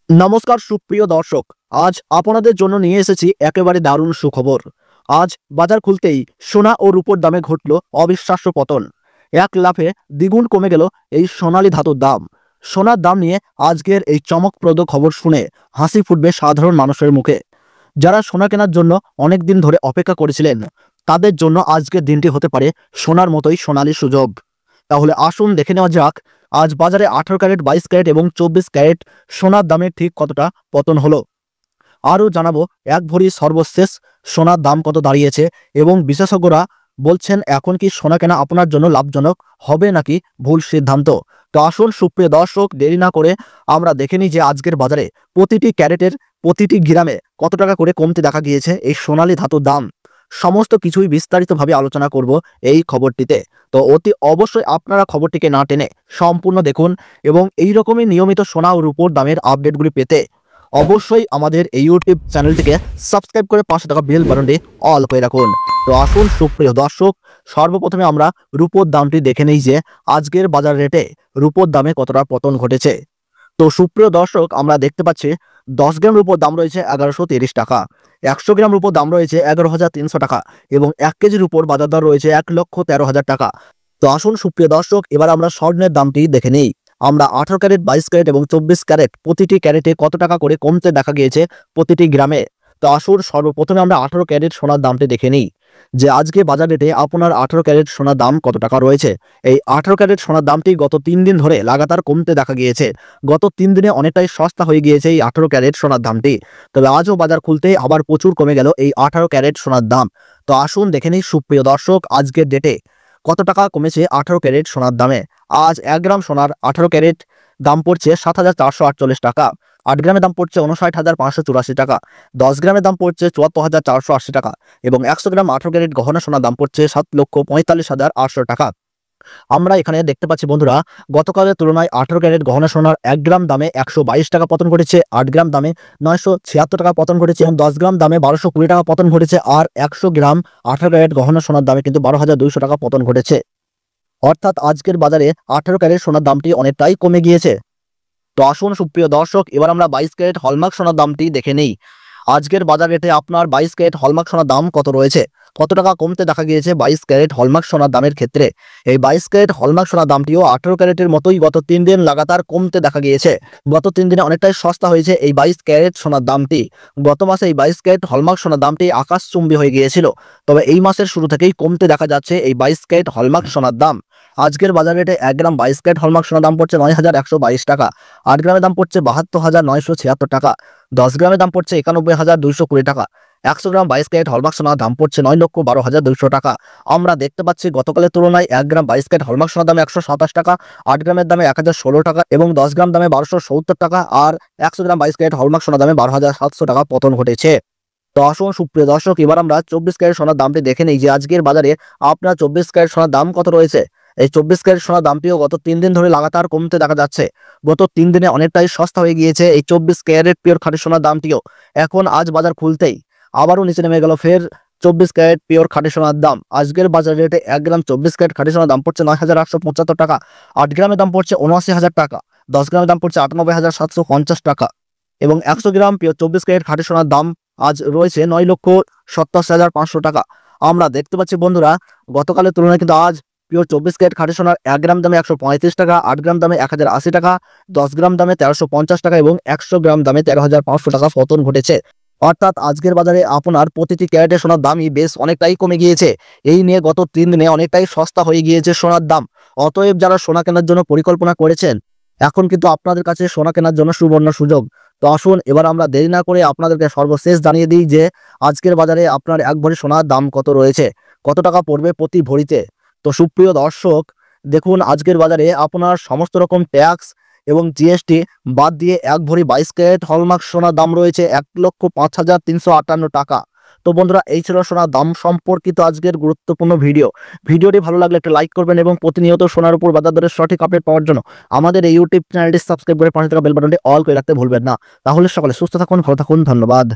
নমস্কার সুপ্রিয় দর্শক, আজ আপনাদের জন্য নিয়ে এসেছি একেবারে দারুণ সুখবর। আজ বাজার খুলতেই সোনা ও রূপোর দামে ঘটল অবিশ্বাস্য পতন। এক লাফে দ্বিগুণ কমে গেল এই সোনালী ধাতুর দাম। সোনার দাম নিয়ে আজকের এই চমকপ্রদ খবর শুনে হাসি ফুটবে সাধারণ মানুষের মুখে। যারা সোনা কেনার জন্য অনেক দিন ধরে অপেক্ষা করেছিলেন, তাদের জন্য আজকের দিনটি হতে পারে সোনার মতোই সোনালী সুযোগ। তাহলে আসুন দেখে নেওয়া যাক আজ বাজারে 18 ক্যারেট, 22 ক্যারেট এবং 24 ক্যারেট সোনার দামে ঠিক কতটা পতন হলো। আরও জানাবো এক ভরি সর্বশেষ সোনার দাম কত দাঁড়িয়েছে এবং বিশেষজ্ঞরা বলছেন এখন কি সোনা কেনা আপনার জন্য লাভজনক হবে নাকি ভুল সিদ্ধান্ত। তো আসুন সুপ্রিয় দর্শক, দেরি না করে আমরা দেখে নিই যে আজকের বাজারে প্রতিটি ক্যারেটের প্রতিটি গ্রামে কত টাকা করে কমতে দেখা গিয়েছে এই সোনালী ধাতুর দাম। সমস্ত কিছুই বিস্তারিতভাবে আলোচনা করব এই খবরটিতে। তো অতি অবশ্যই আপনারা খবরটিকে না টেনে সম্পূর্ণ দেখুন এবং এই রকমই নিয়মিত সোনা ও রূপোর দামের আপডেটগুলি পেতে অবশ্যই আমাদের এই ইউটিউব চ্যানেলটিকে সাবস্ক্রাইব করে পাশে থাকা বেল বাটনটি অল করে রাখুন। তো আসুন সুপ্রিয় দর্শক, সর্বপ্রথমে আমরা রূপোর দামটি দেখে নেই যে আজকের বাজার রেটে রূপোর দামে কতটা পতন ঘটেছে। তো সুপ্রিয় দর্শক, আমরা দেখতে পাচ্ছি 10 গ্রাম রূপোর দাম রয়েছে 1130 টাকা, 100 গ্রাম রূপোর দাম রয়েছে 11,300 টাকা এবং 1 কেজির উপর বাজার দর রয়েছে 1,13,000 টাকা। তো আসুন সুপ্রিয় দর্শক, এবার আমরা স্বর্ণের দামটি দেখে নিই। আমরা 18 ক্যারেট, 22 ক্যারেট এবং 24 ক্যারেট প্রতিটি ক্যারেটে কত টাকা করে কমতে দেখা গিয়েছে প্রতিটি গ্রামে। তো আসুন সর্বপ্রথমে আমরা 18 ক্যারেট সোনার দামটি দেখে নিই যে আজকে বাজার রেটে আপনার 18 ক্যারেট সোনার দাম কত টাকা রয়েছে। এই 18 ক্যারেট সোনার দামটি গত 3 দিন ধরে লাগাতার কমতে দেখা গিয়েছে। গত 3 দিনে অনেকটাই সস্তা হয়ে গিয়েছে এই 18 ক্যারেট সোনার দামটি। তবে আজও বাজার খুলতে আবার প্রচুর কমে গেল এই 18 ক্যারেট সোনার দাম। তো আসুন দেখে নিই সুপ্রিয় দর্শক আজকের ডেটে কত টাকা কমেছে 18 ক্যারেট সোনার দামে। আজ 1 গ্রাম সোনার 18 ক্যারেট দাম পড়ছে 7,448 টাকা, 8 গ্রামের দাম পড়ছে 59,584 টাকা, 10 গ্রামের দাম পড়ছে 74,480 টাকা এবং 100 গ্রাম 18 ক্যারেট গহনা সোনার দাম পড়ছে 7,45,800 টাকা। আমরা এখানে দেখতে পাচ্ছি বন্ধুরা, গতকালের তুলনায় 18 ক্যারেট গহনা সোনার 1 গ্রাম দামে 122 টাকা পতন ঘটেছে, 8 গ্রাম দামে 976 টাকা পতন ঘটেছে এবং 10 গ্রাম দামে 1220 টাকা পতন ঘটেছে। আর 100 গ্রাম 18 ক্যারেট গহনা সোনার দামে কিন্তু 12,200 টাকা পতন ঘটেছে। অর্থাৎ আজকের বাজারে 18 ক্যারেট সোনার দামটি অনেকটাই কমে গিয়েছে। তো আসুন সুপ্রিয় দর্শক, এবার আমরা 22 ক্যারেট হলমার্ক সোনার দামটি দেখে নেই। আজকের বাজার রেটে আপনার 22 ক্যারেট হলমার্ক সোনার দাম কত রয়েছে, কত টাকা কমতে দেখা গিয়েছে 22 ক্যারেট হলমার্ক সোনার দামের ক্ষেত্রে। এই 22 ক্যারেট হলমার্ক সোনার দামটিও 18 ক্যারেটের মতোই গত 3 দিন লাগাতার কমতে দেখা গিয়েছে। গত 3 দিনে অনেকটাই সস্তা হয়েছে এই 22 ক্যারেট সোনার দামটি। গত মাসে এই 22 ক্যারেট হলমার্ক সোনার দামটি আকাশচুম্বী হয়ে গিয়েছিল, তবে এই মাসের শুরু থেকেই কমতে দেখা যাচ্ছে এই 22 ক্যারেট হলমার্ক সোনার দাম। আজকের বাজার রেটে 1 গ্রাম 22 ক্যারেট হলমার্ক সোনার দাম পড়ছে 9,122 টাকা, 8 গ্রামের দাম পড়ছে 72,976 টাকা, 10 গ্রামের দাম পড়ছে 91,220 টাকা, 100 গ্রাম 22 ক্যারেট হলমার্ক সোনার দাম পড়ছে 9,12,200 টাকা। আমরা দেখতে পাচ্ছি গতকালের তুলনায় 1 গ্রাম 22 ক্যারেট হলমার্ক সোনার দামে 127 টাকা, 8 গ্রামের দামে 1,016 টাকা এবং 10 গ্রাম দামে 1270 টাকা আর 100 গ্রাম 22 ক্যারেট হলমার্ক সোনার দামে 12,700 টাকা পতন ঘটেছে। তো আসুন সুপ্রিয় দর্শক, এবার আমরা 24 ক্যারেট সোনার দামটি দেখে নিই যে আজকের বাজারে আপনার 24 ক্যারেট সোনার দাম কত রয়েছে। এই 24 ক্যারেট সোনার দামটিও গত 3 দিন ধরে লাগাতার কমতে দেখা যাচ্ছে। গত 3 দিনে অনেকটাই সস্তা হয়ে গিয়েছে এই 24 ক্যারেট পিওর খাঁটি সোনার দামটিও। এখন আজ বাজার খুলতেই আবারও নিচে নেমে গেল ফের 24 ক্যারেট পিওর খাঁটি সোনার দাম। আজকের বাজার রেটে 1 গ্রাম 24 ক্যারেট খাঁটি সোনার দাম পড়ছে 9,875 টাকা, 8 গ্রামের দাম পড়ছে 79,000 টাকা, 10 গ্রামের দাম পড়ছে 98,750 টাকা এবং 100 গ্রাম পিওর 24 ক্যারেট খাঁটি সোনার দাম আজ রয়েছে 9,87,500 টাকা। আমরা দেখতে পাচ্ছি বন্ধুরা, গতকালের তুলনায় কিন্তু আজ পিওর 24 ক্যারেট খাঁটি সোনার 1 গ্রাম দামে 135 টাকা, 8 গ্রাম দামে 1,080 টাকা, 10 গ্রাম দামে 1,350 টাকা এবং 100 গ্রাম দামে 13,500 টাকা পতন ঘটেছে। অর্থাৎ আজকের বাজারে আপনার প্রতিটি ক্যারেটের সোনার দামই বেশ অনেকটাই কমে গিয়েছে। এই নিয়ে গত 3 দিনে অনেকটাই সস্তা হয়ে গিয়েছে সোনার দাম। অতএব যারা সোনা কেনার জন্য পরিকল্পনা করেছেন, এখন কিন্তু আপনাদের কাছে সোনা কেনার জন্য সুবর্ণ সুযোগ। তো আসুন এবার আমরা দেরি না করে আপনাদেরকে সর্বশেষ জানিয়ে দিই যে আজকের বাজারে আপনার 1 ভরি সোনার দাম কত রয়েছে, কত টাকা পড়বে প্রতি ভরিতে। তো সুপ্রিয় দর্শক, দেখুন আজকের বাজারে আপনার সমস্ত রকম ট্যাক্স এবং জিএসটি বাদ দিয়ে 1 ভরি 22 ক্যারেট হলমার্ক সোনার দাম রয়েছে 1,05,358 টাকা। তো বন্ধুরা, এই ছিল সোনার দাম সম্পর্কিত আজকের গুরুত্বপূর্ণ ভিডিওটি ভালো লাগলে একটা লাইক করবেন এবং প্রতিনিয়ত সোনার উপর বাজার দরের সঠিক আপডেট পাওয়ার জন্য আমাদের এই ইউটিউব চ্যানেলটি সাবস্ক্রাইব করে পাশে থাকা বেল বাটনটি অল করে রাখতে ভুলবেন না। তাহলে সকলে সুস্থ থাকুন, ভালো থাকুন, ধন্যবাদ।